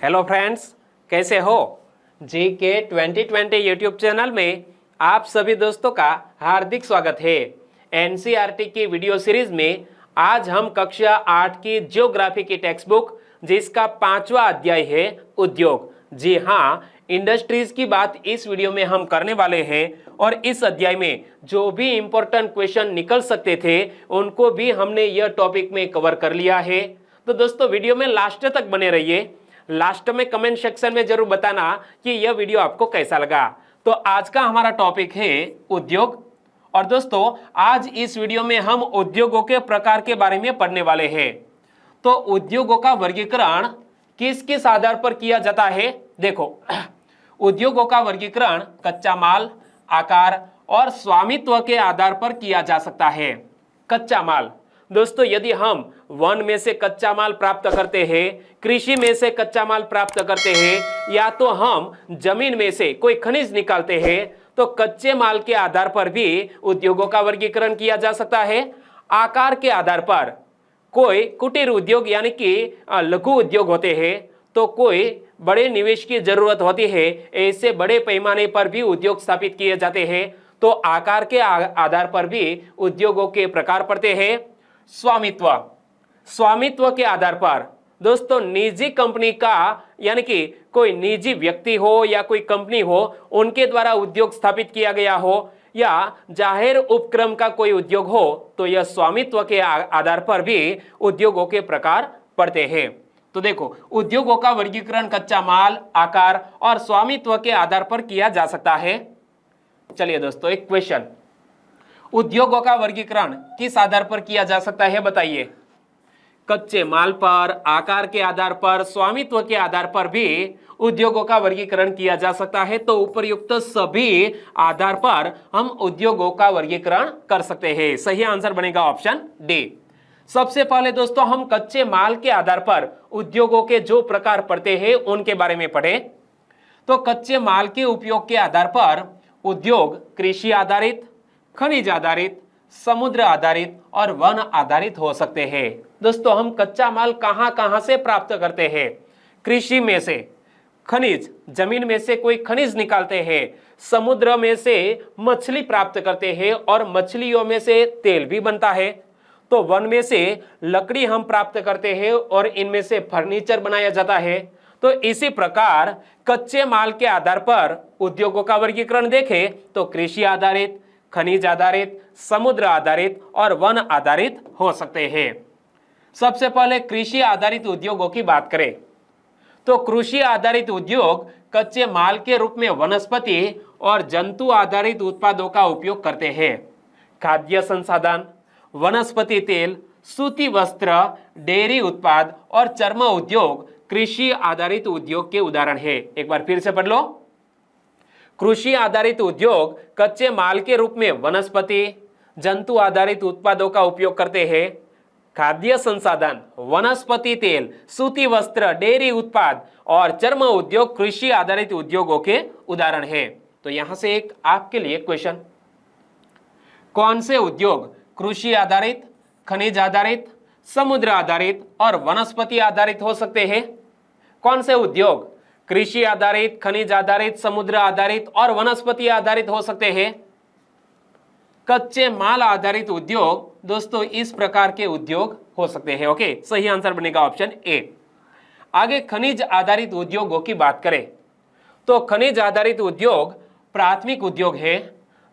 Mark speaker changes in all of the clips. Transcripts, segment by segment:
Speaker 1: Hello friends, कैसे हो? जी के 2020 यूट्यूब चैनल में आप सभी दोस्तों का हार्दिक स्वागत है। एनसीईआरटी की वीडियो सीरीज में आज हम कक्षा 8 की ज्योग्राफी की टेक्स्ट बुक जिसका 5वां अध्याय है उद्योग, जी हाँ, इंडस्ट्रीज की बात इस वीडियो में हम करने वाले हैं। और इस अध्याय में जो भी इंपॉर्टेंट क्वेश्चन निकल सकते थे उनको भी हमने यह टॉपिक में कवर कर लिया है। तो दोस्तों वीडियो में लास्ट तक बने रहिए। लास्ट में कमेंट सेक्शन में जरूर बताना कि यह वीडियो आपको कैसा लगा। तो आज का हमारा टॉपिक है उद्योग। और दोस्तों आज इस वीडियो में हम उद्योगों के प्रकार के बारे में पढ़ने वाले हैं। तो उद्योगों का वर्गीकरण किस किस आधार पर किया जाता है? देखो, उद्योगों का वर्गीकरण कच्चा माल, आकार और स्वामित्व के आधार पर किया जा सकता है। कच्चा माल, दोस्तों यदि हम वन में से कच्चा माल प्राप्त करते हैं, कृषि में से कच्चा माल प्राप्त करते हैं, या तो हम जमीन में से कोई खनिज निकालते हैं, तो कच्चे माल के आधार पर भी उद्योगों का वर्गीकरण किया जा सकता है। आकार के आधार पर कोई कुटीर उद्योग यानी कि लघु उद्योग होते हैं, तो कोई बड़े निवेश की जरूरत होती है, ऐसे बड़े पैमाने पर भी उद्योग स्थापित किए जाते हैं। तो आकार के आधार पर भी उद्योगों के प्रकार पड़ते हैं। स्वामित्व, स्वामित्व के आधार पर दोस्तों निजी कंपनी का यानी कि कोई निजी व्यक्ति हो या कोई कंपनी हो, उनके द्वारा उद्योग स्थापित किया गया हो, या जाहिर उपक्रम का कोई उद्योग हो, तो यह स्वामित्व के आधार पर भी उद्योगों के प्रकार पड़ते हैं। तो देखो, उद्योगों का वर्गीकरण कच्चा माल, आकार और स्वामित्व के आधार पर किया जा सकता है। चलिए दोस्तों, एक क्वेश्चन, उद्योगों का वर्गीकरण किस आधार पर किया जा सकता है बताइए? कच्चे माल पर, आकार के आधार पर, स्वामित्व के आधार पर भी उद्योगों का वर्गीकरण किया जा सकता है। तो उपयुक्त सभी आधार पर हम उद्योगों का वर्गीकरण कर सकते हैं। सही आंसर बनेगा ऑप्शन डी। सबसे पहले दोस्तों हम कच्चे माल के आधार पर उद्योगों के जो प्रकार पड़ते हैं उनके बारे में पढ़े। तो कच्चे माल के उपयोग के आधार पर उद्योग कृषि आधारित, खनिज आधारित, समुद्र आधारित और वन आधारित हो सकते हैं। दोस्तों हम कच्चा माल कहां कहां से प्राप्त करते हैं? कृषि में से, खनिज जमीन में से कोई खनिज निकालते हैं, समुद्र में से मछली प्राप्त करते हैं और मछलियों में से तेल भी बनता है। तो वन में से लकड़ी हम प्राप्त करते हैं और इनमें से फर्नीचर बनाया जाता है। तो इसी प्रकार कच्चे माल के आधार पर उद्योगों का वर्गीकरण देखें तो कृषि आधारित, खनिज आधारित, समुद्र आधारित और वन आधारित हो सकते हैं। सबसे पहले कृषि आधारित उद्योगों की बात करें तो कृषि आधारित उद्योग कच्चे माल के रूप में वनस्पति और जंतु आधारित उत्पादों का उपयोग करते हैं। खाद्य संसाधन, वनस्पति तेल, सूती वस्त्र, डेयरी उत्पाद और चर्म उद्योग कृषि आधारित उद्योग के उदाहरण है। एक बार फिर से पढ़ लो। कृषि आधारित उद्योग कच्चे माल के रूप में वनस्पति, जंतु आधारित उत्पादों का उपयोग करते हैं। खाद्य संसाधन, वनस्पति तेल, सूती वस्त्र, डेयरी उत्पाद और चर्म उद्योग कृषि आधारित उद्योगों के उदाहरण है। तो यहां से एक आपके लिए क्वेश्चन, कौन से उद्योग कृषि आधारित, खनिज आधारित, समुद्र आधारित और वनस्पति आधारित हो सकते हैं? कौन से उद्योग कृषि आधारित, खनिज आधारित, समुद्र आधारित और वनस्पति आधारित हो सकते हैं? कच्चे माल आधारित उद्योग दोस्तों इस प्रकार के उद्योग हो सकते हैं। ओके, सही आंसर बनेगा ऑप्शन ए। आगे खनिज आधारित उद्योगों की बात करें तो खनिज आधारित उद्योग प्राथमिक उद्योग है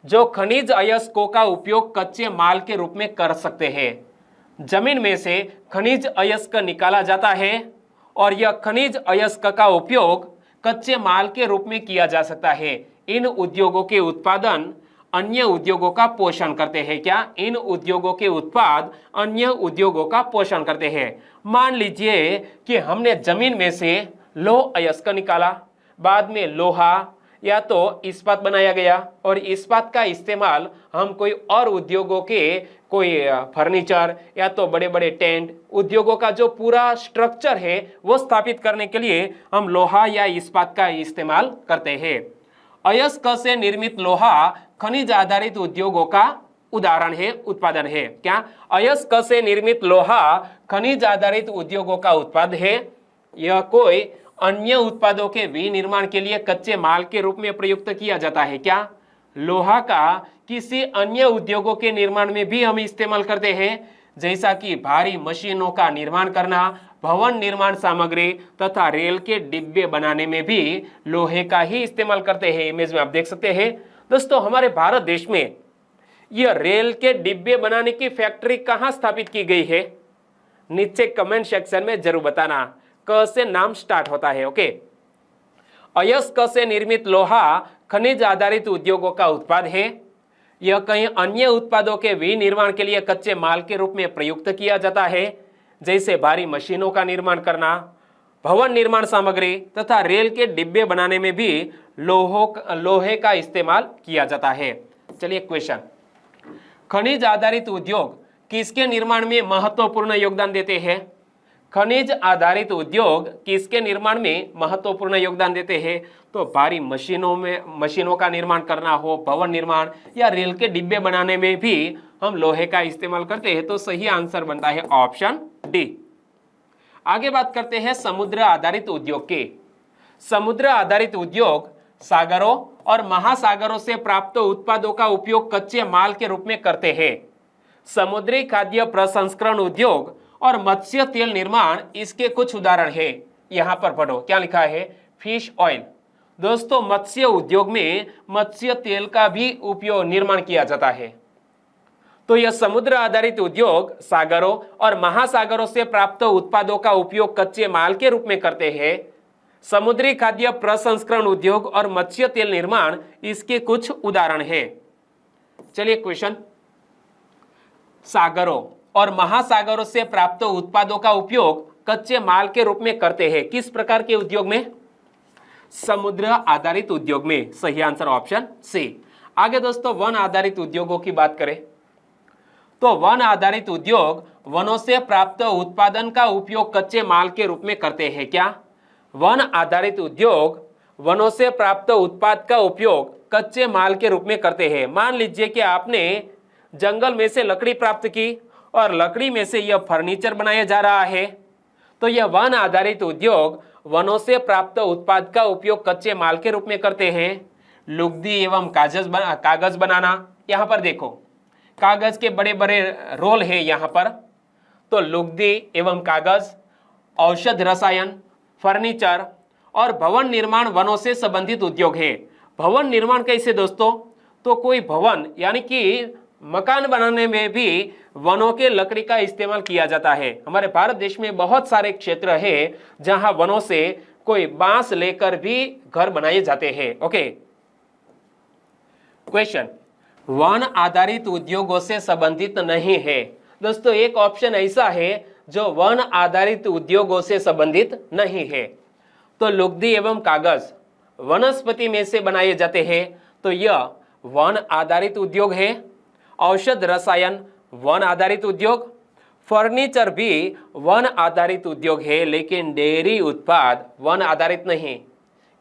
Speaker 1: जो खनिज अयस्कों का उपयोग कच्चे माल के रूप में कर सकते हैं। जमीन में से खनिज अयस्क निकाला जाता है और यह खनिज अयस्क का उपयोग कच्चे माल के रूप में किया जा सकता है। इन उद्योगों के उत्पादन अन्य उद्योगों का पोषण करते हैं। क्या? इन उद्योगों के उत्पाद अन्य उद्योगों का पोषण करते हैं। मान लीजिए कि हमने जमीन में से लौह अयस्क निकाला, बाद में लोहा या तो इस्पात बनाया गया और इस्पात का इस्तेमाल हम कोई और उद्योगों के कोई फर्नीचर या तो बड़े बड़े टेंट उद्योगों का जो पूरा स्ट्रक्चर है वो स्थापित करने के लिए हम लोहा या इस्पात का इस्तेमाल करते हैं। अयस्क से निर्मित लोहा खनिज आधारित उद्योगों का उदाहरण है, उत्पादन है। क्या? अयस्क से निर्मित लोहा खनिज आधारित उद्योगों का उत्पाद है। यह कोई अन्य उत्पादों के विनिर्माण के लिए कच्चे माल के रूप में प्रयुक्त किया जाता है। क्या लोहा का किसी अन्य उद्योगों के निर्माण में भी हम इस्तेमाल करते हैं, जैसा कि भारी मशीनों का निर्माण करना, भवन निर्माण सामग्री तथा रेल के डिब्बे बनाने में भी लोहे का ही इस्तेमाल करते हैं। इमेज में आप देख सकते हैं दोस्तों, हमारे भारत देश में यह रेल के डिब्बे बनाने की फैक्ट्री कहां स्थापित की गई है? नीचे कमेंट सेक्शन में जरूर बताना। क से नाम स्टार्ट होता है। ओके, अयस्क से निर्मित लोहा खनिज आधारित उद्योगों का उत्पाद है। यह कई अन्य उत्पादों के विनिर्माण के लिए कच्चे माल के रूप में प्रयुक्त किया जाता है, जैसे भारी मशीनों का निर्माण करना, भवन निर्माण सामग्री तथा रेल के डिब्बे बनाने में भी लोहे का इस्तेमाल किया जाता है। चलिए क्वेश्चन, खनिज आधारित उद्योग किसके निर्माण में महत्वपूर्ण योगदान देते हैं? खनिज आधारित उद्योग किसके निर्माण में महत्वपूर्ण योगदान देते हैं? तो भारी मशीनों का निर्माण करना हो, भवन निर्माण या रेल के डिब्बे बनाने में भी हम लोहे का इस्तेमाल करते हैं। तो सही आंसर बनता है ऑप्शन डी। आगे बात करते हैं समुद्र आधारित उद्योग के। समुद्र आधारित उद्योग सागरों और महासागरों से प्राप्त उत्पादों का उपयोग कच्चे माल के रूप में करते हैं। समुद्री खाद्य प्रसंस्करण उद्योग और मत्स्य तेल निर्माण इसके कुछ उदाहरण है। यहां पर पढ़ो क्या लिखा है, फिश ऑयल। दोस्तों, मत्स्य उद्योग में मत्स्य तेल का भी उपयोग निर्माण किया जाता है। तो यह समुद्र आधारित उद्योग सागरों और महासागरों से प्राप्त उत्पादों का उपयोग कच्चे माल के रूप में करते हैं। समुद्री खाद्य प्रसंस्करण उद्योग और मत्स्य तेल निर्माण इसके कुछ उदाहरण है। चलिए क्वेश्चन, सागरों और महासागरों से प्राप्त उत्पादों का उपयोग कच्चे माल के रूप में करते हैं किस प्रकार के उद्योग में? समुद्र आधारित उद्योग में। सही आंसर ऑप्शन सी। आगे दोस्तों, वन आधारित उद्योगों की बात करें तो वन आधारित उद्योग वनों से प्राप्त उत्पादन का उपयोग कच्चे माल के रूप में करते हैं। क्या वन आधारित उद्योग वनों से प्राप्त उत्पाद का उपयोग कच्चे माल के रूप में करते हैं? मान लीजिए कि आपने जंगल में से लकड़ी प्राप्त की और लकड़ी में से यह फर्नीचर बनाया जा रहा है, तो यह वन आधारित उद्योग वनों से प्राप्त उत्पाद का उपयोग कच्चे माल के रूप में करते हैं। लुगदी एवं कागज बनाना, यहाँ पर देखो कागज के बड़े बड़े रोल है यहाँ पर। तो लुगदी एवं कागज, औषध रसायन, फर्नीचर और भवन निर्माण वनों से संबंधित उद्योग है। भवन निर्माण कैसे दोस्तों? तो कोई भवन यानी कि मकान बनाने में भी वनों के लकड़ी का इस्तेमाल किया जाता है। हमारे भारत देश में बहुत सारे क्षेत्र है जहां वनों से कोई बांस लेकर भी घर बनाए जाते हैं। ओके, क्वेश्चन, वन आधारित उद्योगों से संबंधित नहीं है। दोस्तों, एक ऑप्शन ऐसा है जो वन आधारित उद्योगों से संबंधित नहीं है। तो लुगदी एवं कागज वनस्पति में से बनाए जाते हैं, तो यह वन आधारित उद्योग है। औषध रसायन वन आधारित उद्योग, फर्नीचर भी वन आधारित उद्योग है, लेकिन डेयरी उत्पाद वन आधारित नहीं,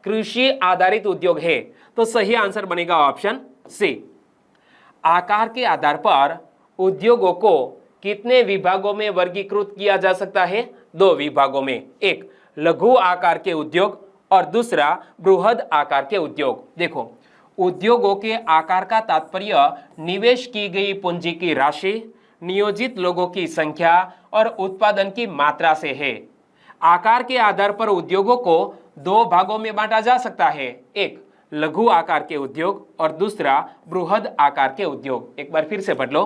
Speaker 1: कृषि आधारित उद्योग है। तो सही आंसर बनेगा ऑप्शन सी। आकार के आधार पर उद्योगों को कितने विभागों में वर्गीकृत किया जा सकता है? 2 विभागों में, एक लघु आकार के उद्योग और दूसरा बृहद आकार के उद्योग। देखो, उद्योगों के आकार का तात्पर्य निवेश की गई पूंजी की राशि, नियोजित लोगों की संख्या और उत्पादन की मात्रा से है। आकार के आधार पर उद्योगों को 2 भागों में बांटा जा सकता है, एक लघु आकार के उद्योग और दूसरा बृहद आकार के उद्योग। एक बार फिर से पढ़ लो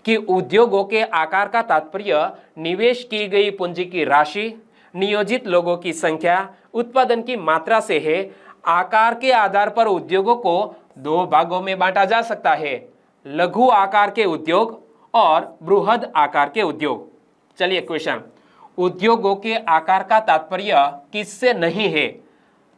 Speaker 1: कि उद्योगों के आकार का तात्पर्य निवेश की गई पूंजी की राशि, नियोजित लोगों की संख्या, उत्पादन की मात्रा से है। आकार के आधार पर उद्योगों को 2 भागों में बांटा जा सकता है, लघु आकार के उद्योग और बृहद आकार के उद्योग। चलिए क्वेश्चन, उद्योगों के आकार का तात्पर्य किससे नहीं है?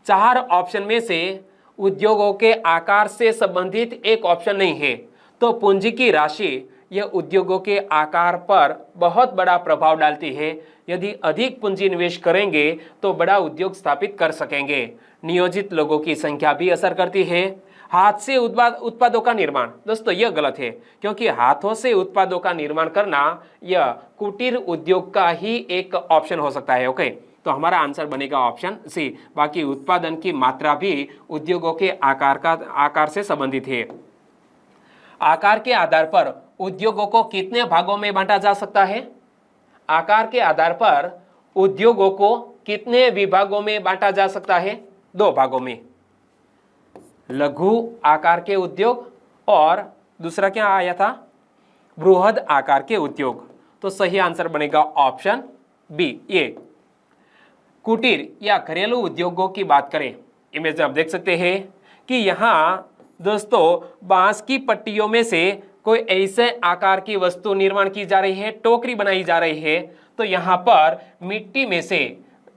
Speaker 1: 4 ऑप्शन में से उद्योगों के आकार से संबंधित एक ऑप्शन नहीं है। तो पूंजी की राशि यह उद्योगों के आकार पर बहुत बड़ा प्रभाव डालती है। यदि अधिक पूंजी निवेश करेंगे तो बड़ा उद्योग स्थापित कर सकेंगे। नियोजित लोगों की संख्या भी असर करती है। हाथ से उत्पादों का निर्माण, दोस्तों यह गलत है, क्योंकि हाथों से उत्पादों का निर्माण करना यह कुटीर उद्योग का ही एक ऑप्शन हो सकता है। ओके, तो हमारा आंसर बनेगा ऑप्शन सी। बाकी उत्पादन की मात्रा भी उद्योगों के आकार से संबंधित है। आकार के आधार पर उद्योगों को कितने भागों में बांटा जा सकता है? आकार के आधार पर उद्योगों को कितने विभागों में बांटा जा सकता है? 2 भागों में, लघु आकार के उद्योग और दूसरा क्या आया था? बृहद आकार के उद्योग। तो सही आंसर बनेगा ऑप्शन बी, ये। कुटीर या घरेलू उद्योगों की बात करें, इमेज में आप देख सकते हैं कि यहाँ दोस्तों बांस की पट्टियों में से कोई ऐसे आकार की वस्तु निर्माण की जा रही है, टोकरी बनाई जा रही है। तो यहाँ पर मिट्टी में से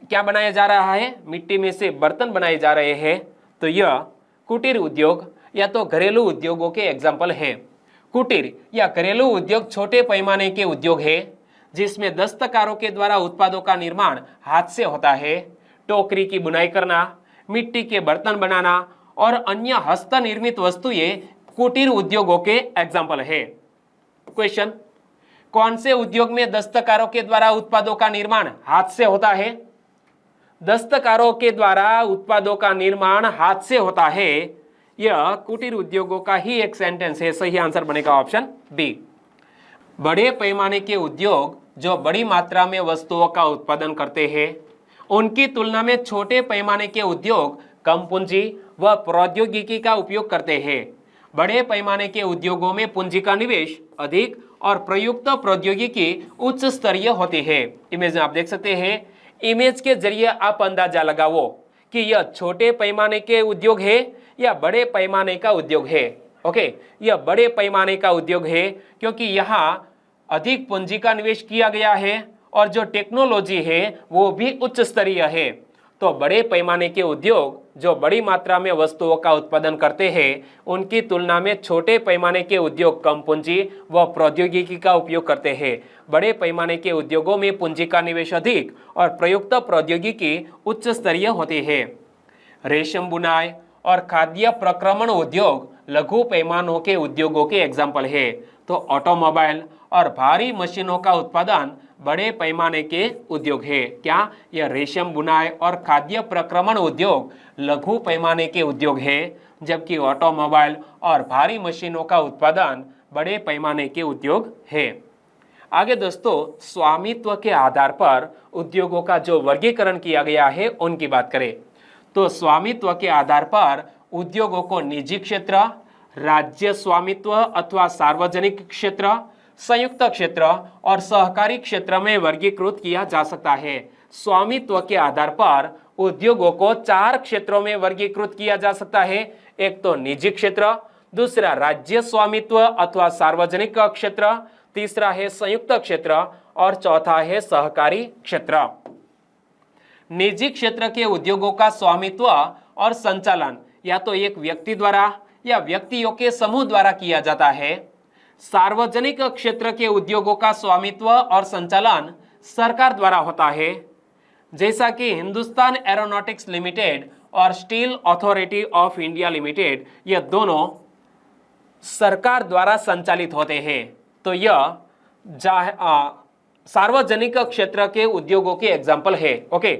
Speaker 1: क्या बनाया जा रहा है? मिट्टी में से बर्तन बनाए जा रहे हैं। तो यह कुटीर उद्योग या तो घरेलू उद्योगों के एग्जाम्पल है। कुटीर या घरेलू उद्योग छोटे पैमाने के उद्योग है जिसमें दस्तकारों के द्वारा उत्पादों का निर्माण हाथ से होता है। टोकरी की बुनाई करना, मिट्टी के बर्तन बनाना और अन्य हस्तनिर्मित वस्तुएं कुटीर उद्योगों के एग्जाम्पल है। क्वेश्चन, कौन से उद्योग में दस्तकारों के द्वारा उत्पादों का निर्माण हाथ से होता है? दस्तकारों के द्वारा उत्पादों का निर्माण हाथ से होता है, यह कुटीर उद्योगों का ही एक सेंटेंस है। सही आंसर बनेगा ऑप्शन बी। बड़े पैमाने के उद्योग जो बड़ी मात्रा में वस्तुओं का उत्पादन करते हैं, उनकी तुलना में छोटे पैमाने के उद्योग कम पूंजी व प्रौद्योगिकी का उपयोग करते हैं। बड़े पैमाने के उद्योगों में पूंजी का निवेश अधिक और प्रयुक्त प्रौद्योगिकी उच्च स्तरीय होती है। इमेज में आप देख सकते हैं। इमेज के जरिए आप अंदाजा लगाओ कि यह छोटे पैमाने के उद्योग है या बड़े पैमाने का उद्योग है। ओके, यह बड़े पैमाने का उद्योग है क्योंकि यहाँ अधिक पूंजी का निवेश किया गया है और जो टेक्नोलॉजी है वो भी उच्च स्तरीय है। तो बड़े पैमाने के उद्योग जो बड़ी मात्रा में वस्तुओं का उत्पादन करते हैं, उनकी तुलना में छोटे पैमाने के उद्योग कम पूंजी व प्रौद्योगिकी का उपयोग करते हैं। बड़े पैमाने के उद्योगों में पूंजी का निवेश अधिक और प्रयुक्त प्रौद्योगिकी उच्च स्तरीय होती है। रेशम बुनाई और खाद्य प्रक्रमण उद्योग लघु पैमानों के उद्योगों के एग्जाम्पल है। तो ऑटोमोबाइल और भारी मशीनों का उत्पादन बड़े पैमाने के उद्योग है। क्या? यह रेशम बुनाई और खाद्य प्रक्रमण उद्योग लघु पैमाने के उद्योग है, जबकि ऑटोमोबाइल और भारी मशीनों का उत्पादन बड़े पैमाने के उद्योग है। आगे दोस्तों, स्वामित्व के आधार पर उद्योगों का जो वर्गीकरण किया गया है उनकी बात करें तो स्वामित्व के आधार पर उद्योगों को निजी क्षेत्र, राज्य स्वामित्व अथवा सार्वजनिक क्षेत्र, संयुक्त क्षेत्र और सहकारी क्षेत्र में वर्गीकृत किया जा सकता है। स्वामित्व के आधार पर उद्योगों को 4 क्षेत्रों में वर्गीकृत किया जा सकता है। एक तो निजी क्षेत्र, दूसरा राज्य स्वामित्व अथवा सार्वजनिक क्षेत्र, तीसरा है संयुक्त क्षेत्र और चौथा है सहकारी क्षेत्र। निजी क्षेत्र के उद्योगों का स्वामित्व और संचालन या तो एक व्यक्ति द्वारा या व्यक्तियों के समूह द्वारा किया जाता है। सार्वजनिक क्षेत्र के उद्योगों का स्वामित्व और संचालन सरकार द्वारा होता है, जैसा कि हिंदुस्तान एरोनॉटिक्स लिमिटेड और steel authority of India limited, यह दोनों सरकार द्वारा संचालित होते हैं। तो यह सार्वजनिक क्षेत्र के उद्योगों के एग्जाम्पल है। ओके,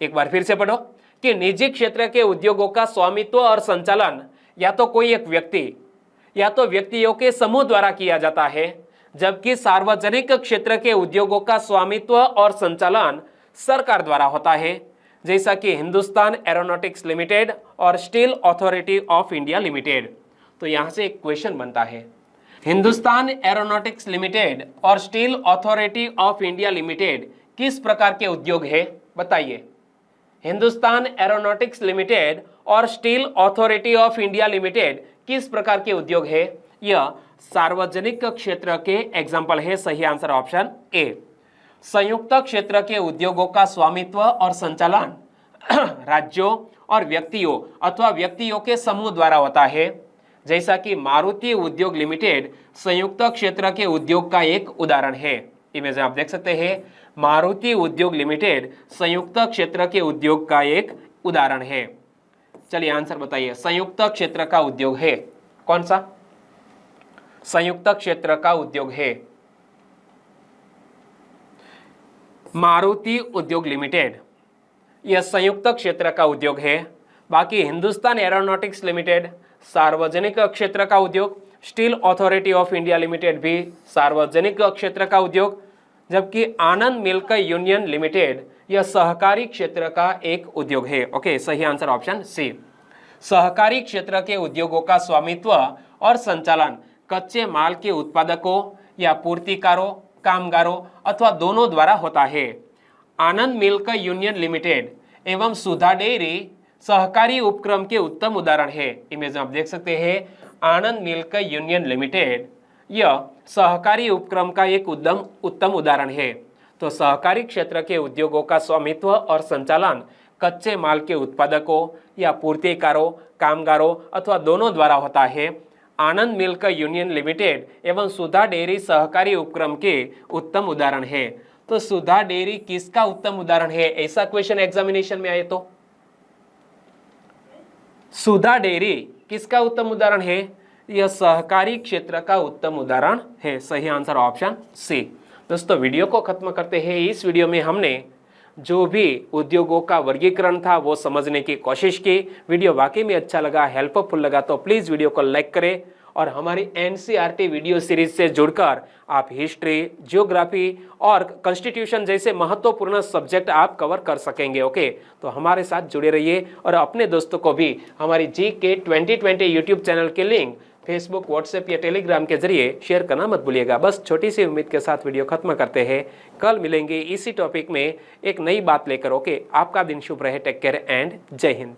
Speaker 1: एक बार फिर से पढ़ो कि निजी क्षेत्र के उद्योगों का स्वामित्व और संचालन या तो कोई एक व्यक्ति या तो व्यक्तियों के समूह द्वारा किया जाता है, जबकि सार्वजनिक क्षेत्र के उद्योगों का स्वामित्व और संचालन सरकार द्वारा होता है, जैसा कि हिंदुस्तान एरोनॉटिक्स लिमिटेड और steel authority of India limited. तो यहां से एक क्वेश्चन बनता है, हिंदुस्तान एरोनॉटिक्स लिमिटेड और steel authority of India limited किस प्रकार के उद्योग है? बताइए। हिंदुस्तान एरोनॉटिक्स लिमिटेड और steel authority of India limited किस प्रकार के उद्योग है? यह सार्वजनिक क्षेत्र के एग्जाम्पल है। सही आंसर ऑप्शन ए। संयुक्त क्षेत्र के उद्योगों का स्वामित्व और संचालन राज्यों और व्यक्तियों अथवा व्यक्तियों के समूह द्वारा होता है, जैसा कि मारुति उद्योग लिमिटेड संयुक्त क्षेत्र के उद्योग का एक उदाहरण है। इमेज में आप देख सकते हैं, मारुति उद्योग लिमिटेड संयुक्त क्षेत्र के उद्योग का एक उदाहरण है। चलिए आंसर बताइए, संयुक्त क्षेत्र का उद्योग है कौन सा? संयुक्त क्षेत्र का उद्योग है मारुति उद्योग लिमिटेड, यह संयुक्त क्षेत्र का उद्योग है। बाकी हिंदुस्तान एरोनॉटिक्स लिमिटेड सार्वजनिक क्षेत्र का उद्योग, steel authority of India limited भी सार्वजनिक क्षेत्र का उद्योग, जबकि आनंद मिल्क यूनियन लिमिटेड यह सहकारी क्षेत्र का एक उद्योग है। ओके, सही आंसर ऑप्शन सी। सहकारी क्षेत्र के उद्योगों का स्वामित्व और संचालन कच्चे माल के उत्पादकों या पूर्तिकारों, कामगारों अथवा दोनों द्वारा होता है। आनंद मिल्क यूनियन लिमिटेड एवं सुधा डेयरी सहकारी उपक्रम के उत्तम उदाहरण है। इमेज में आप देख सकते हैं आनंद मिल्क यूनियन लिमिटेड यह सहकारी उपक्रम का एक उत्तम उदाहरण है। तो सहकारी क्षेत्र के उद्योगों का स्वामित्व और संचालन कच्चे माल के उत्पादकों या पूर्तिकारों, कामगारों अथवा दोनों द्वारा होता है। आनंद मिल्क यूनियन लिमिटेड एवं सुधा डेयरी सहकारी उपक्रम के उत्तम उदाहरण है। तो सुधा डेयरी किसका उत्तम उदाहरण है? ऐसा क्वेश्चन एग्जामिनेशन में आए तो सुधा डेयरी किसका उत्तम उदाहरण है? यह सहकारी क्षेत्र का उत्तम उदाहरण है। सही आंसर ऑप्शन सी। दोस्तों, वीडियो को खत्म करते हैं। इस वीडियो में हमने जो भी उद्योगों का वर्गीकरण था वो समझने की कोशिश की। वीडियो वाकई में अच्छा लगा, हेल्पफुल लगा तो प्लीज़ वीडियो को लाइक करें और हमारी एनसीईआरटी वीडियो सीरीज से जुड़कर आप हिस्ट्री, ज्योग्राफी और कॉन्स्टिट्यूशन जैसे महत्वपूर्ण सब्जेक्ट आप कवर कर सकेंगे। ओके, तो हमारे साथ जुड़े रहिए और अपने दोस्तों को भी हमारी GK 2020 यूट्यूब चैनल के लिंक फेसबुक, व्हाट्सएप या टेलीग्राम के जरिए शेयर करना मत भूलिएगा। बस छोटी सी उम्मीद के साथ वीडियो खत्म करते हैं। कल मिलेंगे इसी टॉपिक में एक नई बात लेकर। ओके, आपका दिन शुभ रहे। टेक केयर एंड जय हिंद।